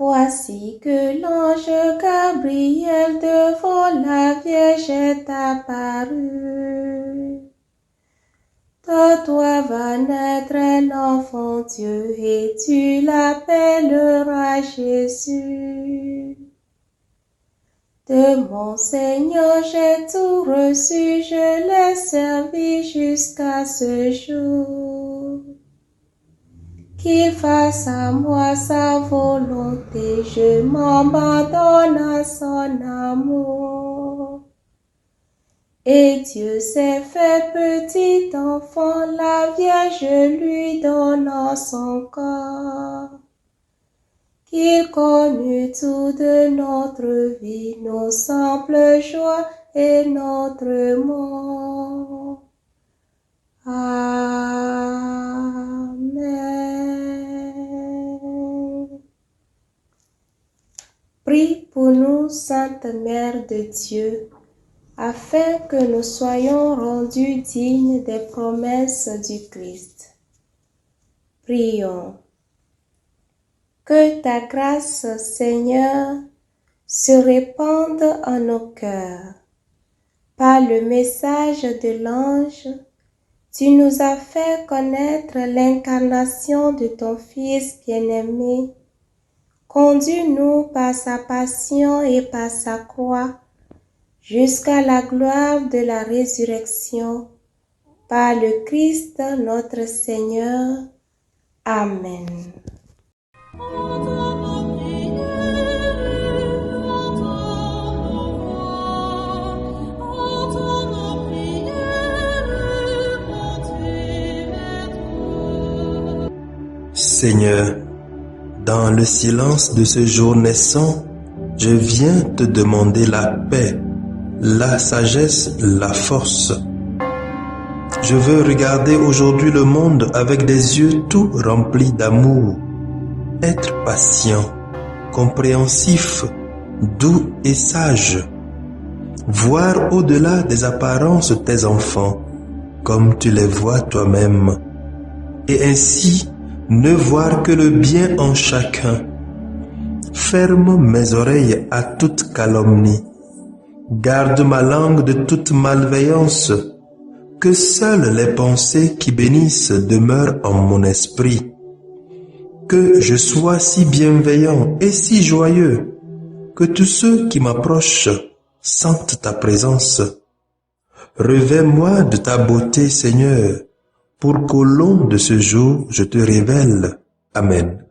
Voici que l'ange Gabriel devant la Vierge est apparu. De toi va naître un enfant Dieu et tu l'appelleras Jésus. De mon Seigneur j'ai tout reçu, je l'ai servi jusqu'à ce jour. Qu'il fasse à moi sa volonté, je m'abandonne à son amour. Et Dieu s'est fait petit enfant, la Vierge lui donnant son corps. Qu'il connût tout de notre vie, nos simples joies et notre mort. Amen. Prie pour nous, Sainte Mère de Dieu, afin que nous soyons rendus dignes des promesses du Christ. Prions. Que ta grâce, Seigneur, se répande en nos cœurs. Par le message de l'ange, tu nous as fait connaître l'incarnation de ton Fils bien-aimé. Conduis-nous par sa passion et par sa croix, jusqu'à la gloire de la résurrection, par le Christ notre Seigneur. Amen. Seigneur, dans le silence de ce jour naissant, je viens te demander la paix, la sagesse, la force. Je veux regarder aujourd'hui le monde avec des yeux tout remplis d'amour, être patient, compréhensif, doux et sage, voir au-delà des apparences tes enfants, comme tu les vois toi-même, et ainsi ne voir que le bien en chacun. Ferme mes oreilles à toute calomnie. Garde ma langue de toute malveillance. Que seules les pensées qui bénissent demeurent en mon esprit. Que je sois si bienveillant et si joyeux que tous ceux qui m'approchent sentent ta présence. Revêts-moi de ta beauté, Seigneur, pour qu'au long de ce jour, je te révèle. Amen.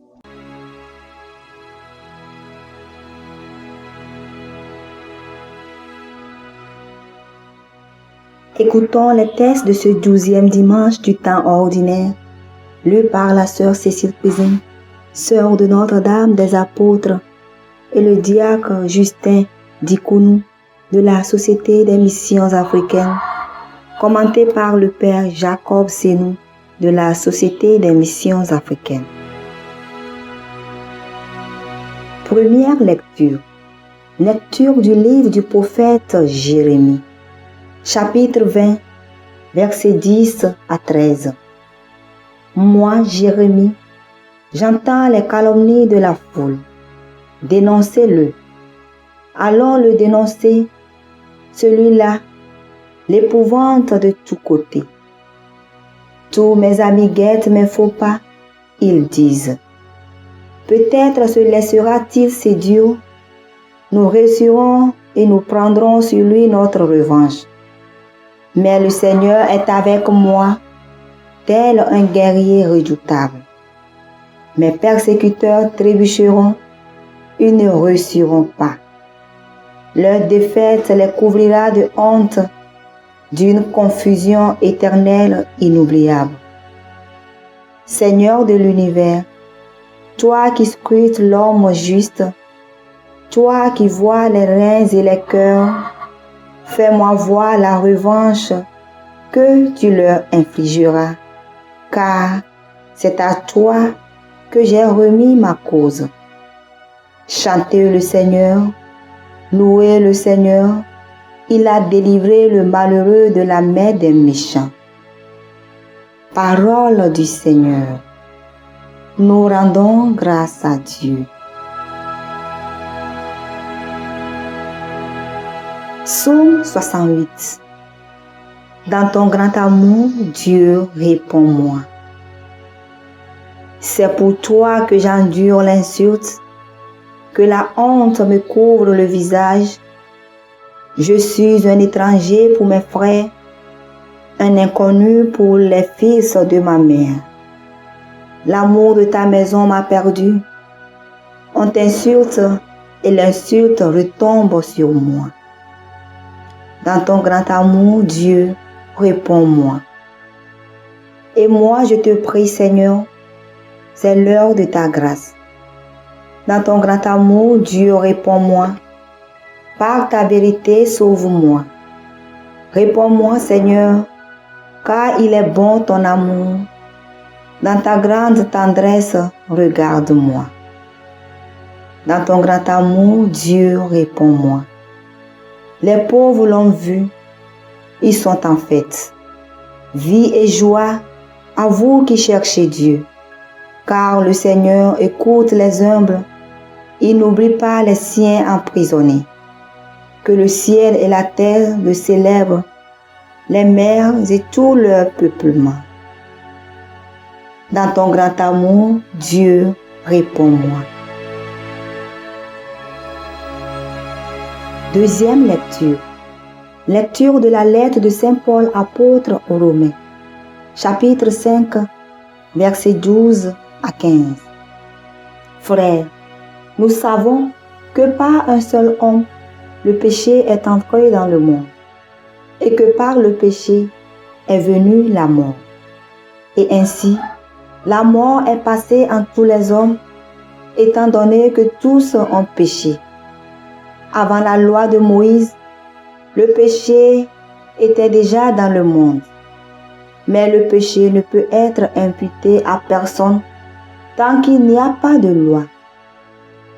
Écoutons les textes de ce 12e dimanche du temps ordinaire, lu par la sœur Cécile Pézin, sœur de Notre-Dame des Apôtres, et le diacre Justin Dikounou de la Société des Missions Africaines, commenté par le Père Jacob Senou de la Société des Missions Africaines. Première lecture. Lecture du livre du prophète Jérémie. Chapitre 20, versets 10 à 13. Moi, Jérémie, j'entends les calomnies de la foule. Dénoncez-le. Allons le dénoncer, celui-là, l'épouvante de tous côtés. Tous mes amis guettent mes faux pas, ils disent. Peut-être se laissera-t-il séduire. Nous réussirons et nous prendrons sur lui notre revanche. Mais le Seigneur est avec moi, tel un guerrier redoutable. Mes persécuteurs trébucheront, ils ne réussiront pas. Leur défaite les couvrira de honte, d'une confusion éternelle inoubliable. Seigneur de l'univers, toi qui scrutes l'homme juste, toi qui vois les reins et les cœurs, fais-moi voir la revanche que tu leur infligeras, car c'est à toi que j'ai remis ma cause. Chantez le Seigneur, louez le Seigneur, il a délivré le malheureux de la main des méchants. Parole du Seigneur. Nous rendons grâce à Dieu. Psaume 68. Dans ton grand amour, Dieu, réponds-moi. C'est pour toi que j'endure l'insulte, que la honte me couvre le visage. Je suis un étranger pour mes frères, un inconnu pour les fils de ma mère. L'amour de ta maison m'a perdu. On t'insulte et l'insulte retombe sur moi. Dans ton grand amour, Dieu, réponds-moi. Et moi, je te prie, Seigneur, c'est l'heure de ta grâce. Dans ton grand amour, Dieu, réponds-moi. Par ta vérité, sauve-moi. Réponds-moi, Seigneur, car il est bon ton amour. Dans ta grande tendresse, regarde-moi. Dans ton grand amour, Dieu, réponds-moi. Les pauvres l'ont vu, ils sont en fête. Vie et joie à vous qui cherchez Dieu, car le Seigneur écoute les humbles, il n'oublie pas les siens emprisonnés. Que le ciel et la terre le célèbrent, les mers et tout leur peuplement. Dans ton grand amour, Dieu, réponds-moi. Deuxième lecture. Lecture de la lettre de Saint Paul apôtre aux Romains. Chapitre 5, versets 12 à 15. Frères, nous savons que par un seul homme, le péché est entré dans le monde, et que par le péché est venue la mort. Et ainsi, la mort est passée en tous les hommes, étant donné que tous ont péché. Avant la loi de Moïse, le péché était déjà dans le monde. Mais le péché ne peut être imputé à personne tant qu'il n'y a pas de loi.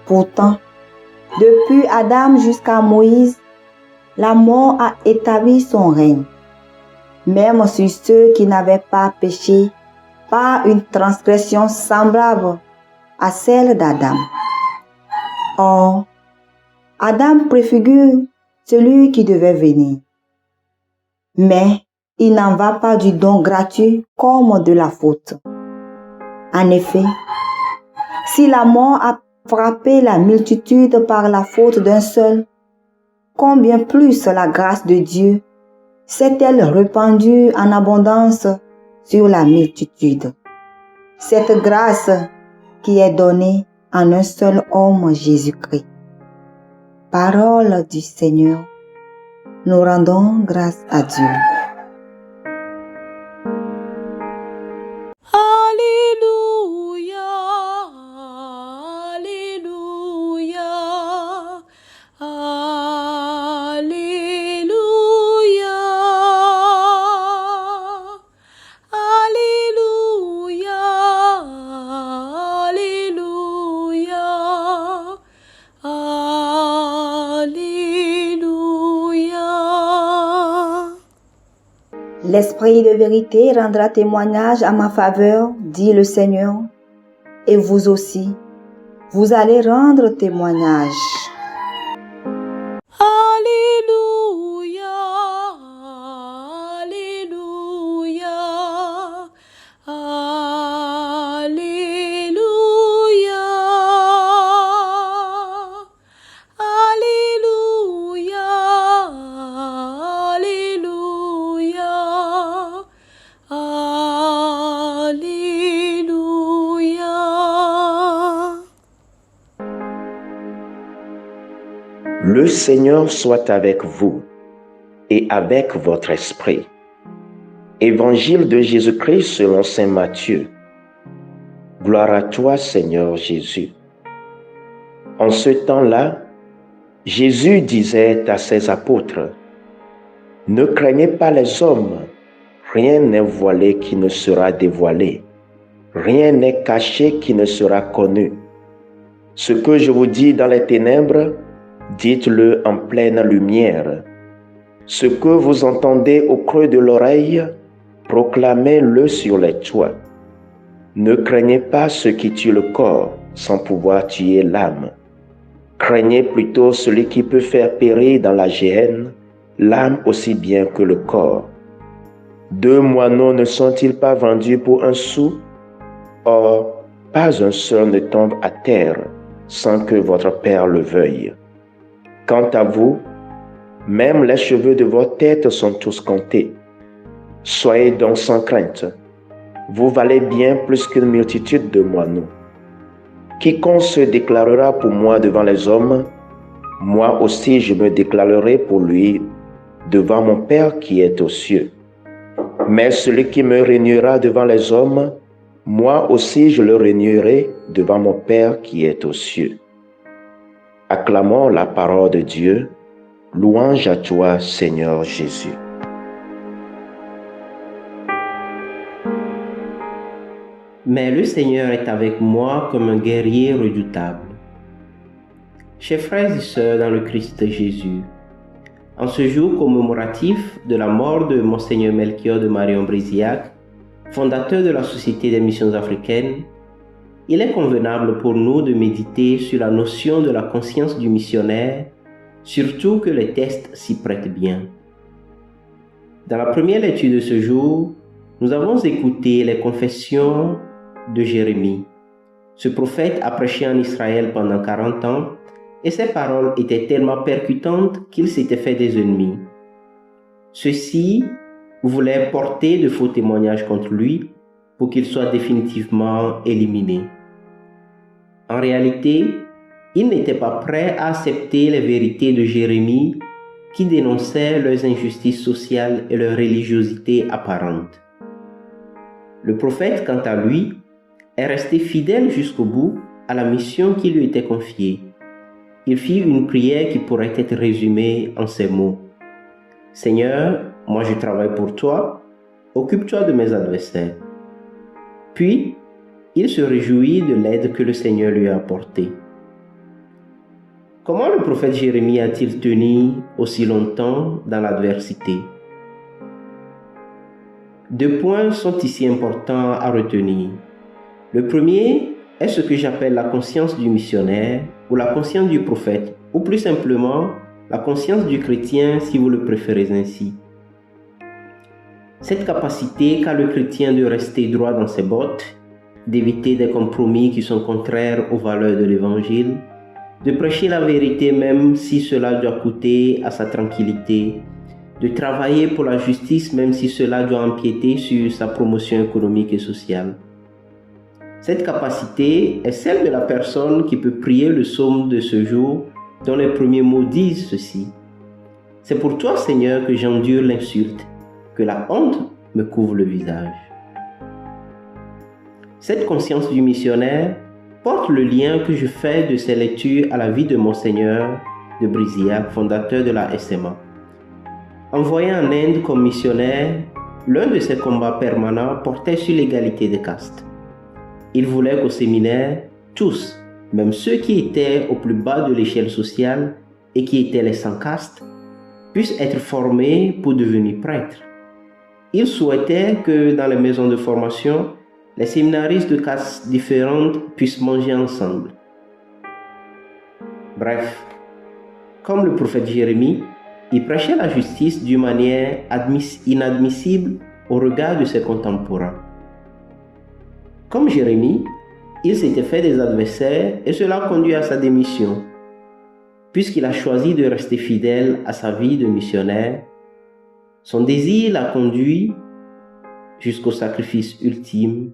Pourtant, depuis Adam jusqu'à Moïse, la mort a établi son règne, même sur ceux qui n'avaient pas péché par une transgression semblable à celle d'Adam. Or, Adam préfigure celui qui devait venir. Mais il n'en va pas du don gratuit comme de la faute. En effet, si la mort a frappé la multitude par la faute d'un seul, combien plus la grâce de Dieu s'est-elle répandue en abondance sur la multitude. Cette grâce qui est donnée en un seul homme, Jésus-Christ. Parole du Seigneur, nous rendons grâce à Dieu. Alléluia, Alléluia, Alléluia, Alléluia, Alléluia. L'Esprit de vérité rendra témoignage à ma faveur, dit le Seigneur, et vous aussi, vous allez rendre témoignage. Alléluia, Alléluia, Alléluia, Alléluia, Alléluia. Le Seigneur soit avec vous et avec votre esprit. Évangile de Jésus-Christ selon saint Matthieu. Gloire à toi, Seigneur Jésus. En ce temps-là, Jésus disait à ses apôtres, « Ne craignez pas les hommes, rien n'est voilé qui ne sera dévoilé, rien n'est caché qui ne sera connu. Ce que je vous dis dans les ténèbres, dites-le en pleine lumière. Ce que vous entendez au creux de l'oreille, proclamez-le sur les toits. Ne craignez pas ce qui tue le corps sans pouvoir tuer l'âme. Craignez plutôt celui qui peut faire périr dans la géhenne l'âme aussi bien que le corps. 2 moineaux ne sont-ils pas vendus pour 1 sou? Or, pas un seul ne tombe à terre sans que votre Père le veuille. Quant à vous, même les cheveux de votre tête sont tous comptés. Soyez donc sans crainte. Vous valez bien plus qu'une multitude de moineaux. Quiconque se déclarera pour moi devant les hommes, moi aussi je me déclarerai pour lui devant mon Père qui est aux cieux. Mais celui qui me réuniera devant les hommes, moi aussi je le réunirai devant mon Père qui est aux cieux. Acclamons la parole de Dieu. Louange à toi, Seigneur Jésus. Mais le Seigneur est avec moi comme un guerrier redoutable. Chers frères et sœurs dans le Christ Jésus, en ce jour commémoratif de la mort de Monseigneur Melchior de Marion-Bréziac, fondateur de la Société des Missions Africaines, il est convenable pour nous de méditer sur la notion de la conscience du missionnaire, surtout que les textes s'y prêtent bien. Dans la première lecture de ce jour, nous avons écouté les confessions de Jérémie. Ce prophète a prêché en Israël pendant 40 ans et ses paroles étaient tellement percutantes qu'il s'était fait des ennemis. Ceux-ci voulaient porter de faux témoignages contre lui pour qu'il soit définitivement éliminé. En réalité, ils n'étaient pas prêts à accepter les vérités de Jérémie qui dénonçaient leurs injustices sociales et leur religiosité apparente. Le prophète, quant à lui, est resté fidèle jusqu'au bout à la mission qui lui était confiée. Il fit une prière qui pourrait être résumée en ces mots. « Seigneur, moi je travaille pour toi, occupe-toi de mes adversaires. » Puis, il se réjouit de l'aide que le Seigneur lui a apportée. Comment le prophète Jérémie a-t-il tenu aussi longtemps dans l'adversité? 2 points sont ici importants à retenir. Le premier est ce que j'appelle la conscience du missionnaire ou la conscience du prophète, ou plus simplement la conscience du chrétien si vous le préférez ainsi. Cette capacité qu'a le chrétien de rester droit dans ses bottes, d'éviter des compromis qui sont contraires aux valeurs de l'Évangile, de prêcher la vérité même si cela doit coûter à sa tranquillité, de travailler pour la justice même si cela doit empiéter sur sa promotion économique et sociale. Cette capacité est celle de la personne qui peut prier le psaume de ce jour dont les premiers mots disent ceci. « C'est pour toi, Seigneur, que j'endure l'insulte, que la honte me couvre le visage. » Cette conscience du missionnaire porte le lien que je fais de ces lectures à la vie de Monseigneur de Bréziac, fondateur de la SMA. Envoyé en Inde comme missionnaire, l'un de ses combats permanents portait sur l'égalité des castes. Il voulait qu'au séminaire, tous, même ceux qui étaient au plus bas de l'échelle sociale et qui étaient les sans castes, puissent être formés pour devenir prêtres. Il souhaitait que dans les maisons de formation, les séminaristes de castes différentes puissent manger ensemble. Bref, comme le prophète Jérémie, il prêchait la justice d'une manière inadmissible au regard de ses contemporains. Comme Jérémie, il s'était fait des adversaires et cela a conduit à sa démission. Puisqu'il a choisi de rester fidèle à sa vie de missionnaire, son désir l'a conduit jusqu'au sacrifice ultime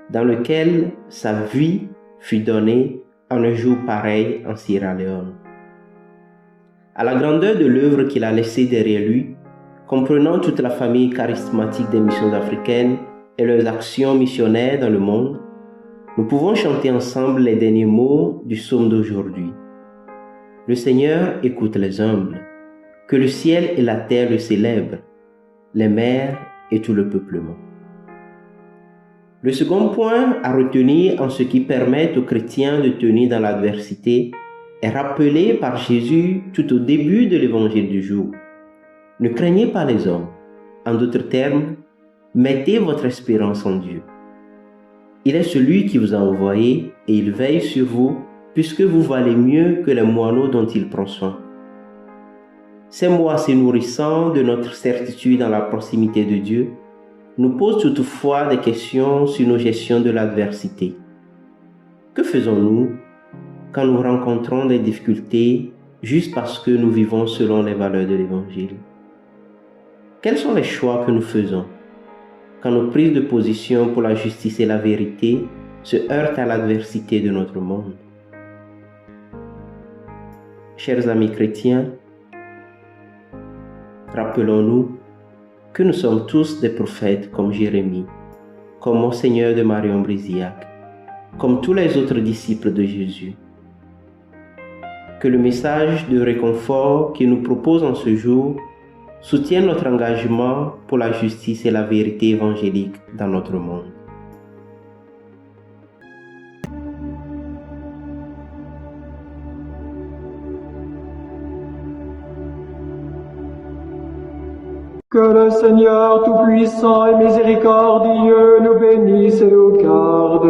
dans lequel sa vie fut donnée en un jour pareil en Sierra Leone. À la grandeur de l'œuvre qu'il a laissée derrière lui, comprenant toute la famille charismatique des missions africaines et leurs actions missionnaires dans le monde, nous pouvons chanter ensemble les derniers mots du psaume d'aujourd'hui. Le Seigneur écoute les humbles, que le ciel et la terre le célèbrent, les mers et tout le peuplement. Le second point à retenir en ce qui permet aux chrétiens de tenir dans l'adversité est rappelé par Jésus tout au début de l'évangile du jour. Ne craignez pas les hommes. En d'autres termes, mettez votre espérance en Dieu. Il est celui qui vous a envoyé et il veille sur vous puisque vous valez mieux que les moineaux dont il prend soin. Ces mots assez nourrissants de notre certitude dans la proximité de Dieu nous posent toutefois des questions sur nos gestions de l'adversité. Que faisons-nous quand nous rencontrons des difficultés juste parce que nous vivons selon les valeurs de l'Évangile? Quels sont les choix que nous faisons quand nos prises de position pour la justice et la vérité se heurtent à l'adversité de notre monde? Chers amis chrétiens, rappelons-nous que nous sommes tous des prophètes comme Jérémie, comme Monseigneur de Marion-Brisiac, comme tous les autres disciples de Jésus. Que le message de réconfort qu'il nous propose en ce jour soutienne notre engagement pour la justice et la vérité évangélique dans notre monde. Que le Seigneur Tout-Puissant et Miséricordieux nous bénisse et nous garde,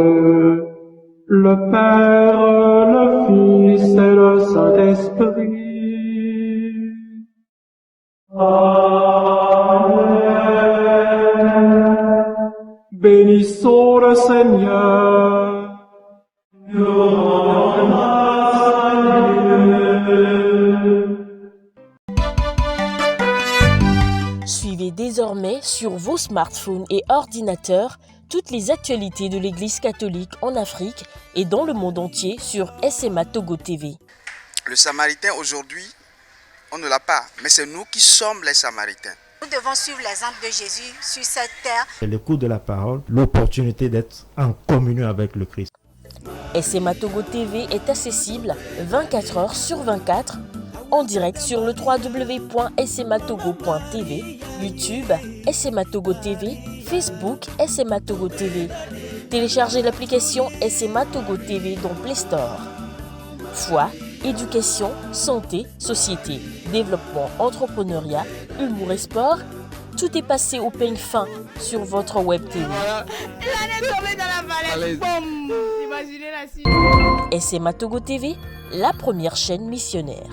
le Père, le Fils et le Saint-Esprit. Amen. Bénissons le Seigneur. Nous rendons grâce à Dieu. Suivez désormais sur vos smartphones et ordinateurs toutes les actualités de l'Église catholique en Afrique et dans le monde entier sur SMA Togo TV. Le Samaritain aujourd'hui, on ne l'a pas, mais c'est nous qui sommes les Samaritains. Nous devons suivre l'exemple de Jésus sur cette terre. L'écoute de la parole, l'opportunité d'être en communion avec le Christ. SMA Togo TV est accessible 24 heures sur 24 en direct sur le www.smatogo.tv, YouTube SMA Togo TV, Facebook SMA Togo TV. Téléchargez l'application SMA Togo TV dans Play Store. Foi, éducation, santé, société, développement, entrepreneuriat, humour et sport, tout est passé au peigne fin sur votre web TV. SMA Togo TV, la première chaîne missionnaire.